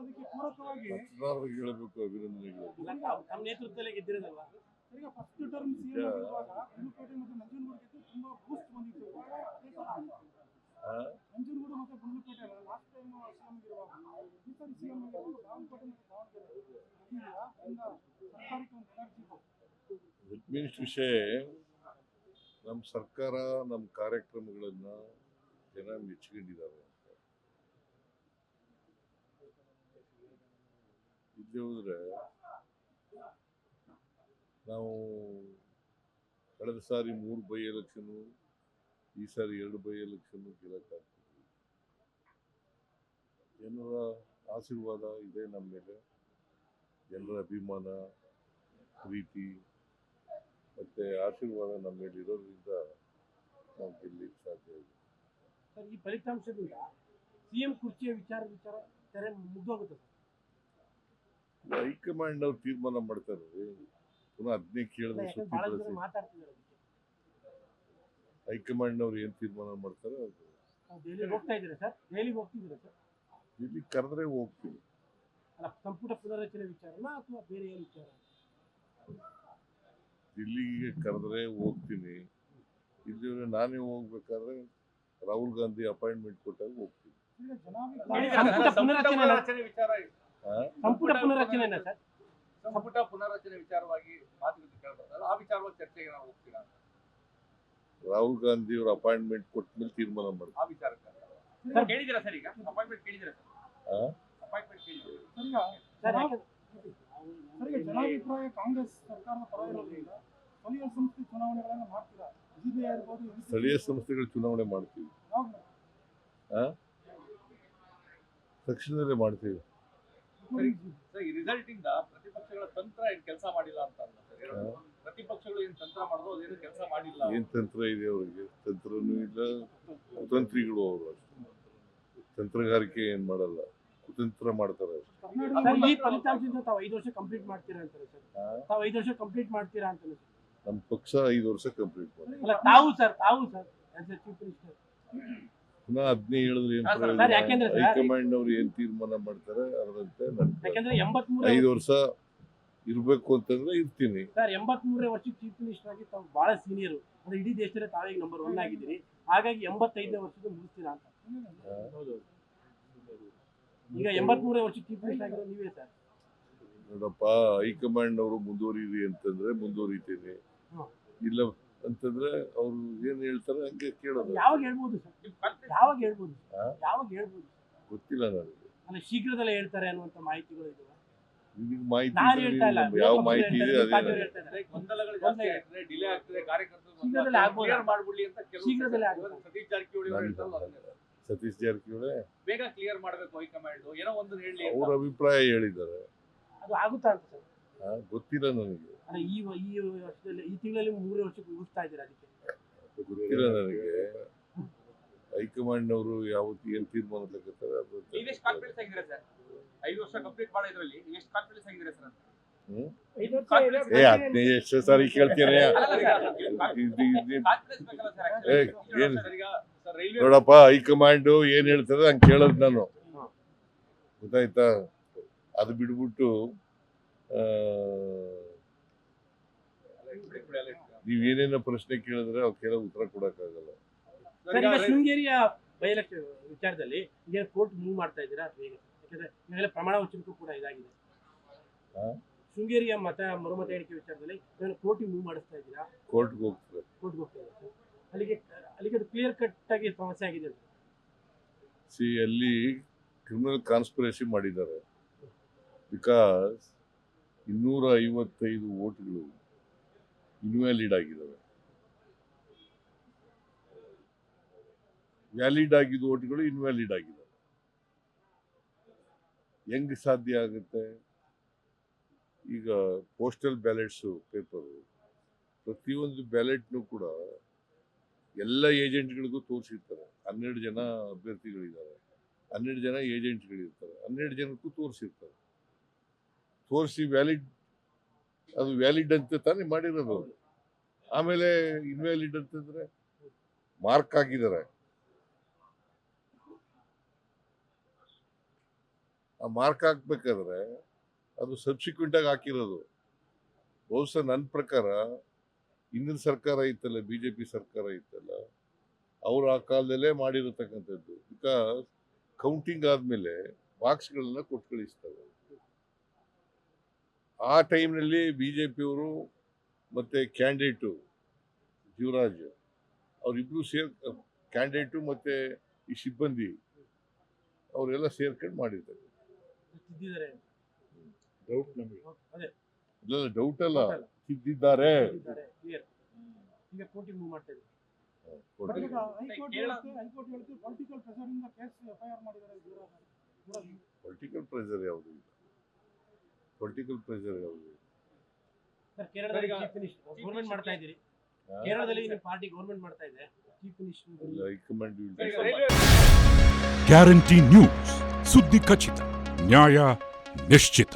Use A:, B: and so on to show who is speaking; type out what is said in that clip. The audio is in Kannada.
A: ಅದಕ್ಕೆ ಪೂರಕವಾಗಿ
B: ಮತದಾರರಿಗೆ ಹೇಳಬೇಕು ಅಭಿನಂದನೆಗಳು.
C: ತಮ್ಮ ನೇತೃತ್ವದಲ್ಲಿ ಗೆದ್ದಿರೋದಲ್ವಾ?
A: ಈಗ ಫಸ್ಟ್ ಟರ್ಮ್ ಸಿಎಂ ಆಗಿರುವಾಗ ಗುಂಡ್ಲುಪೇಟೆ ಮತ್ತು ನಂಜನಗೂಡಿಗೆ ತುಂಬಾ ಬೂಸ್ಟ್ ಬಂದಿತ್ತು. ಇವಾಗ ಅದೇ ತರ ನಂಜನಗೂಡು ಮತ್ತು ಗುಂಡ್ಲುಪೇಟೆ ಲಾಸ್ಟ್ ಟೈಮ್ ಸಿಎಂ ಇರುವಾಗ ಈ ಸರಿ ಸಿಎಂ ಆಗಿರುವಾಗ ಬಾಗಲಕೋಟೆ ಮತ್ತು ದಾವಣಗೆರೆ ಇದೆಯಾ ಇಂದ ಸರ್ಕಾರಕ್ಕೆ ಒಂದು ಎನರ್ಜಿ
B: ಹೆಡ್ ಮಿನಿಸ್ಟರ್ ವಿಷಯ ನಮ್ಮ ಸರ್ಕಾರ ನಮ್ಮ ಕಾರ್ಯಕ್ರಮಗಳನ್ನ ಜನ ಮೆಚ್ಕೊಂಡಿದ್ದಾರೆ ಅಂತ. ಇಲ್ಲದೆ ಹೋದ್ರೆ ನಾವು ಕಳೆದ ಸಾರಿ 3 ಬೈ ಎಲೆಕ್ಷನ್, ಈ ಸಾರಿ 2 ಬೈ ಎಲೆಕ್ಷನ್ ಗೆಲ್ಲಕ್ಕಾಗ್ತಿದ್ವಿ. ಜನರ ಆಶೀರ್ವಾದ ಇದೆ ನಮ್ಮ ಮೇಲೆ, ಜನರ ಅಭಿಮಾನ, ಪ್ರೀತಿ ಮತ್ತೆ ಆಶೀರ್ವಾದ ನಮ್ಮ ಮೇಲೆ ಇರೋದ್ರಿಂದ ನಾವು ಗೆಲ್ಲಲಿಕ್ಕೆ ಸಾಧ್ಯ ಇದೆ.
C: ಸರ್, ಈ ಫಲಿತಾಂಶದಿಂದ ಸಿಎಂ ಕುರ್ಚಿಯ ವಿಚಾರ ತೆರೆ ಮುಗ್ದೋಗುತ್ತೆ ಸರ್.
B: ಹೈಕಮಾಂಡ್ ಅವ್ರು ತೀರ್ಮಾನ ಮಾಡ್ತಾರೆ. ಪುನಃ ಅದನ್ನೇ ಕೇಳಿದ್ರೆ
C: ಬಹಳ ಜನ ಮಾತಾಡ್ತಿದ್ದಾರೆ.
B: ಹೈಕಮಾಂಡ್ ಅವ್ರು ಏನ್ ತೀರ್ಮಾನ ಮಾಡ್ತಾರೆ ಅದು
C: ದೆಹಲಿಗೆ ಹೋಗ್ತಾ ಇದ್ದೀರಾ ಸರ್? ದೆಹಲಿಗೆ ಹೋಗ್ತಿದ್ದೀರಾ ಸರ್?
B: ಇಲ್ಲಿ ಕರೆದ್ರೆ ಹೋಗ್ತೀವಿ.
C: ಅಲ್ಲ, ಸಂಪುಟ ಪುನರಚನೆ ವಿಚಾರನಾ ಅಥವಾ ಬೇರೆ ಏನು ವಿಚಾರ?
B: ದಿಲ್ಲಿಗೆ ಕರೆದ್ರೆ ಹೋಗ್ತೀನಿ. ಇಲ್ಲಿ ನಾನೇ ಹೋಗ್ಬೇಕಾದ್ರೆ ರಾಹುಲ್ ಗಾಂಧಿ ಅಪಾಯಿಂಟ್ಮೆಂಟ್ ಕೊಟ್ಟಾಗ ಹೋಗ್ತೀನಿ.
C: ಸಂಪುಟ ಪುನರಚನೆ ಸರ್?
D: ಸಂಪುಟ ಪುನರಚನೆ ವಿಚಾರವಾಗಿ ಮಾತುಕತೆ ಕೇಳ್ಬಾರ್ದು, ಆ ವಿಚಾರವಾಗಿ ಚರ್ಚೆಗೆ ನಾವು ಹೋಗ್ತೀರಾ?
B: ರಾಹುಲ್ ಗಾಂಧಿ ಅವ್ರ ಅಪಾಯಿಂಟ್ಮೆಂಟ್ ಕೊಟ್ಟ ಮೇಲೆ ತೀರ್ಮಾನ ಮಾಡ್ತಾರೆ.
D: ಆ ವಿಚಾರಕ್ಕೆ ಕೇಳಿದಿರಾ ಸರ್? ಈಗ ಅಪಾಯಿಂಟ್ಮೆಂಟ್ ಕೇಳಿದಿರಾ ಸರ್? ಅಪಾಯಿಂಟ್ಮೆಂಟ್ ಕೇಳಿದಿರಾ
A: ಸರಿಗೆ ಜನಾಭಿಪ್ರಾಯ ಕಾಂಗ್ರೆಸ್ ಸರ್ಕಾರದ ಪರ ಇರೋದ್ರಿಂದ ಸ್ಥಳೀಯ ಸಂಸ್ಥೆ ಚುನಾವಣೆಗಳನ್ನು ಮಾಡ್ತೀರಾ? ಜಿಲ್ಲೆ ಇರ್ಬೋದು,
B: ಸ್ಥಳೀಯ ಸಂಸ್ಥೆಗಳ ಚುನಾವಣೆ ಮಾಡ್ತೀವಿ, ತಕ್ಷಣದಲ್ಲೇ ಮಾಡ್ತೀವಿ.
D: ಸರ್, ಈ ರಿಸಲ್ಟ್ ಇಂದ ಪ್ರತಿಪಕ್ಷಗಳ ತಂತ್ರ ಏನ್ ಕೆಲಸ ಮಾಡಿಲ್ಲ ಅಂತ ಅಲ್ಲ ಸರ್? ಪ್ರತಿಪಕ್ಷಗಳು ಏನ್ ತಂತ್ರ ಮಾಡಿದ್ರು ಅದೇನು ಕೆಲಸ ಮಾಡಿಲ್ಲ.
B: ಏನ್ ತಂತ್ರ ಇದೆ ಅವರಿಗೆ? ತಂತ್ರನೂ ಇಲ್ಲ, ಕುತಂತ್ರಿಗಳು ಅವರು ಅಷ್ಟೇ. ತಂತ್ರಗಾರಿಕೆ ಏನ್ ಮಾಡಲ್ಲ, ಕುತಂತ್ರ ಮಾಡ್ತಾರೆ
C: ಸರ್. ಈ ಫಲಿತಾಂಶದಿಂದ ತಾವು 5 ವರ್ಷ ಕಂಪ್ಲೀಟ್ ಮಾಡ್ತೀರಾ ಅಂತಾರೆ ಸರ್? ತಾವು 5 ವರ್ಷ ಕಂಪ್ಲೀಟ್ ಮಾಡ್ತೀರಾ ಅಂತಾರೆ ಸರ್?
B: ನಮ್ಮ ಪಕ್ಷ 5 ವರ್ಷ ಕಂಪ್ಲೀಟ್ ಮಾಡಿ.
C: ಅಲ್ಲ, ತಾವು sir as A chief minister
B: ಪುನಃ ಅದನ್ನೇ ಹೇಳಿದ್ರೆ ಏನ್
C: ಸರ್,
B: ಪ್ರಯೋಜನ?
C: ಯಾಕೆಂದ್ರೆ ಸರ್,
B: ಹೈಕಮಾಂಡ್ ಅವ್ರು ಏನ್ ತೀರ್ಮಾನ ಮಾಡ್ತಾರೆ ಅದರಂತೆ
C: ಯಾಕಂದ್ರೆ 83
B: 5 ವರ್ಷ ಇರ್ಬೇಕು ಅಂತಂದ್ರೆ ಇರ್ತೀನಿ
C: ಸರ್. 83ನೇ ವರ್ಷ ಚೀಫ್ ಮಿನಿಸ್ಟರ್ ಆಗಿ ತಾವು ಬಹಳ ಸೀನಿಯರ್, ಅಂದ್ರೆ ಇಡೀ ದೇಶದಲ್ಲಿ ತಾವೇ ನಂಬರ್ 1 ಆಗಿದ್ದೀರಿ. ಹಾಗಾಗಿ 85ನೇ ವರ್ಷದ ಮುಗಿಸ್ತೀರಾ ಅಂತ? ಈಗ 83ನೇ ವರ್ಷ ಚೀಫ್ ಮಿನಿಸ್ಟರ್ ಆಗಿರೋ ನೀವೇ ಸರ್.
B: ನೋಡಪ್ಪ, ಹೈಕಮಾಂಡ್ ಅವರು ಮುಂದುವರಿರಿ ಅಂತಂದ್ರೆ ಮುಂದುವರಿತೀನಿ, ಇಲ್ಲ ಅಂತಂದ್ರೆ ಅವ್ರು ಏನ್ ಹೇಳ್ತಾರೆ ಹಂಗೆ ಕೇಳೋದು.
C: ಯಾವಾಗ ಹೇಳ್ಬೋದು ಸರ್? ಯಾವಾಗ ಹೇಳ್ಬೋದು? ಯಾವಾಗ ಹೇಳ್ಬೋದು
B: ಗೊತ್ತಿಲ್ಲ ನನಗೆ.
C: ಅಲ್ಲ, ಶೀಘ್ರದಲ್ಲೇ ಹೇಳ್ತಾರೆ ಅನ್ನುವಂತ ಮಾಹಿತಿಗಳು ಇದಾವೆ.
B: ನಿಮಗೆ ಮಾಹಿತಿ
C: ನಾನು ಹೇಳ್ತಾ ಇಲ್ಲ,
B: ಯಾವ ಮಾಹಿತಿ ಇದೆ ಅದೇ
D: ಗೊಂದಲಗಳು ಜಾಸ್ತಿ ಆಗ್ತದೆ, ಡಿಲೇ ಆಗ್ತದೆ, ಕಾರ್ಯಕರ್ತರು
C: ಶೀಘ್ರದಲ್ಲೇ ಆಗ್ಬೋದು.
D: ಕ್ಲಿಯರ್ ಮಾಡ್ಬಿಡ್ಲಿ ಅಂತ
C: ಶೀಘ್ರದಲ್ಲೇ ಆಗ್ಬೋದು.
D: ಸತೀಶ್ ಜಾರಕಿಹೊಳಿ ಅವರು ಹೇಳ್ತಾರಲ್ಲ ಅದನ್ನೇ.
B: ಸತೀಶ್ ಜಾರಕಿಹೊಳಿ
D: ಬೇಗ ಕ್ಲಿಯರ್ ಮಾಡ್ಬೇಕು ಹೈಕಮಾಂಡ್, ಏನೋ ಒಂದು ಹೇಳಿ ಅಂತ.
B: ಅವ್ರ ಅಭಿಪ್ರಾಯ ಹೇಳಿದ್ದಾರೆ.
C: ಅದು ಆಗುತ್ತಾ ಅಂತ ಸರ್?
B: ಗೊತ್ತಿಲ್ಲ ನನಗೆ.
C: ಅಲ್ಲ, ಈ ವರ್ಷದಲ್ಲಿ, ಈ ತಿಂಗಳಲ್ಲಿ 3 ವರ್ಷಕ್ಕೆ ಮುಗಿಸ್ತಾ ಇದ್ದೀರಾ, ಅದಕ್ಕೆ
B: ಗೊತ್ತಿಲ್ಲ ನನಗೆ. ಹೈಕಮಾಂಡ್ ಅವರು ಯಾವತ್ತು ಏನ್ ತೀರ್ಮಾನ ತಗೋತಾರೆ ಅದು.
D: ನೀವೆಷ್ಟು ಕಾನ್ಫಿಡೆನ್ಸ್ ಆಗಿದ್ದೀರಾ ಸರ್? 5 ವರ್ಷ ಕಂಪ್ಲೀಟ್ ಮಾಡೋ ಇದ್ರಲ್ಲಿ ನೀವು ಎಷ್ಟು ಕಾನ್ಫಿಡೆನ್ಸ್ ಆಗಿದ್ದೀರಾ ಸರ್ ಅಂತ?
B: ಹದಿನೈದು ಎಷ್ಟು ಸಾರಿ ಕೇಳ್ತೀನಿ. ನೋಡಪ್ಪ, ಹೈಕಮಾಂಡ್ ಏನ್ ಹೇಳ್ತದೆ ಹಂಗೆ ಕೇಳೋದು ನಾನು, ಗೊತ್ತಾಯ್ತಾ? ಅದು ಬಿಡ್ಬಿಟ್ಟು ನೀವೇನೇನೋ ಪ್ರಶ್ನೆ ಕೇಳಿದ್ರೆ ಅವ್ಕೆಲ್ಲ ಉತ್ತರ ಕೊಡಕ್ಕಾಗಲ್ಲ.
C: ಸರ್, ಈಗ ಶೃಂಗೇರಿಯ ಬೈ ಎಲೆಕ್ಷನ್ ವಿಚಾರದಲ್ಲಿ ಈಗ ಕೋರ್ಟ್ ಮೂವ್ ಮಾಡ್ತಾ ಇದ್ದೀರಾ ಅಥವಾ ಹೇಗೆ? ಯಾಕಂದ್ರೆ ಈಗಾಗಲೇ ಪ್ರಮಾಣ ವಚನಕ್ಕೂ ಕೂಡ ಇದಾಗಿದೆ. ಶೃಂಗೇರಿಯ ಮರುಮತ ಎಣಿಕೆ ವಿಚಾರದಲ್ಲಿ ಕೋರ್ಟಿಗೆ ಮೂವ್ ಮಾಡಿಸ್ತಾ ಇದ್ದೀರಾ?
B: ಕೋರ್ಟ್ಗೆ ಹೋಗ್ತಾರೆ.
C: ಕೋರ್ಟ್ಗೆ ಹೋಗ್ತಾ ಇದ್ದಾರೆ. ಅಲ್ಲಿಗೆ ಅದು ಕ್ಲಿಯರ್ ಕಟ್ ಆಗಿ ಸಮಸ್ಯೆ ಆಗಿದೆ.
B: ಅಲ್ಲಿ ಕ್ರಿಮಿನಲ್ ಕಾನ್ಸ್ಪಿರಸಿ ಮಾಡಿದ್ದಾರೆ. ಬಿಕಾಸ್ 255 ವೋಟ್ಗಳು ಇನ್ವ್ಯಾಲಿಡ್ ಆಗಿದ್ದಾವೆ. ವ್ಯಾಲಿಡ್ ಆಗಿದ್ದ ವೋಟ್ಗಳು ಇನ್ವ್ಯಾಲಿಡ್ ಆಗಿದ್ದಾವೆ. ಹೆಂಗ್ ಸಾಧ್ಯ ಆಗುತ್ತೆ? ಈಗ ಪೋಸ್ಟಲ್ ಬ್ಯಾಲೆಟ್ಸು ಪೇಪರು, ಪ್ರತಿಯೊಂದು ಬ್ಯಾಲೆಟ್ನು ಕೂಡ ಎಲ್ಲ ಏಜೆಂಟ್ಗಳಿಗೂ ತೋರಿಸಿರ್ತಾರೆ. 12 ಜನ ಅಭ್ಯರ್ಥಿಗಳಿದ್ದಾರೆ, 12 ಜನ ಏಜೆಂಟ್ಗಳಿರ್ತಾರೆ, 12 ಜನಕ್ಕೂ ತೋರಿಸಿರ್ತಾರೆ. ತೋರಿಸಿ ಅದು ವ್ಯಾಲಿಡ್ ಅಂತ ತಾನೇ ಮಾಡಿರೋದು. ಆಮೇಲೆ ಇನ್ವ್ಯಾಲಿಡ್ ಅಂತಂದ್ರೆ ಮಾರ್ಕ್ ಆಗಿದ್ದಾರೆ. ಆ ಮಾರ್ಕ್ ಹಾಕ್ಬೇಕಾದ್ರೆ ಅದು ಸಬ್ಸಿಕ್ವೆಂಟಾಗಿ ಹಾಕಿರೋದು. ಬಹುಶಃ ನನ್ನ ಪ್ರಕಾರ ಹಿಂದಿನ ಸರ್ಕಾರ ಇತ್ತಲ್ಲ, BJP ಸರ್ಕಾರ ಇತ್ತಲ್ಲ, ಅವರು ಆ ಕಾಲದಲ್ಲೇ ಮಾಡಿರತಕ್ಕಂಥದ್ದು. ಬಿಕಾಸ್ ಕೌಂಟಿಂಗ್ ಆದಮೇಲೆ ಬಾಕ್ಸ್ಗಳೆಲ್ಲ ಕೊಟ್ಟು ಕಳಿಸ್ತಾರೆ. ಆ ಟೈಮ್ನಲ್ಲಿ BJPಯವರು ಮತ್ತು ಕ್ಯಾಂಡಿಡೇಟು ಜೀವರಾಜ್ ಅವರಿಬ್ಬರು ಕ್ಯಾಂಡಿಡೇಟು ಮತ್ತು ಈ ಸಿಬ್ಬಂದಿ ಅವರೆಲ್ಲ ಸೇರ್ಕೊಂಡು ಮಾಡಿರ್ತಾರೆ.
C: ತಿದ್ದಿದ್ದಾರೆ.
B: ಡೌಟ್ ನಮಗೆ
C: ಅದೇ
B: ಇಲ್ಲ, ಡೌಟ್ ಅಲ್ಲ, ತಿದ್ದಿದ್ದಾರೆ.
C: ಕ್ಲಿಯರ್. ಈಗ ಕೋರ್ಟಿಗೆ ಮೂವ್ ಮಾಡ್ತಾ ಇದ್ದಾರೆ.
A: ಬಟ್ ಈಗ ಹೈಕೋರ್ಟ್ ಹೇಳುತ್ತೆ ಪೊಲಿಟಿಕಲ್ ಪ್ರೆಷರ್ ಇಂದ ಕೇಸ್ FIR ಮಾಡಿದ್ದಾರೆ ಜೀವರಾಜ್.
B: ಪೊಲಿಟಿಕಲ್ ಪ್ರೆಷರ್ ಯಾವುದು ಇಲ್ಲ, ಪೊಲಿಟಿಕಲ್ ಪ್ರೆಷರ್ ಯಾವುದು ಇಲ್ಲ.
C: ಸರ್, ಕೇರಳದಲ್ಲಿ ಚೀಫ್ ಮಿನಿಸ್ಟರ್ ಗೌರ್ಮೆಂಟ್ ಮಾಡ್ತಾ ಇದ್ದೀರಿ. ಕೇರಳದಲ್ಲಿ ನಿಮ್ಮ ಪಾರ್ಟಿ ಗೌರ್ಮೆಂಟ್ ಮಾಡ್ತಾ ಇದೆ. Chief minister
B: high command
E: guarantee news, ಸುದ್ದಿ ಖಚಿತ, ನ್ಯಾಯ ನಿಶ್ಚಿತ.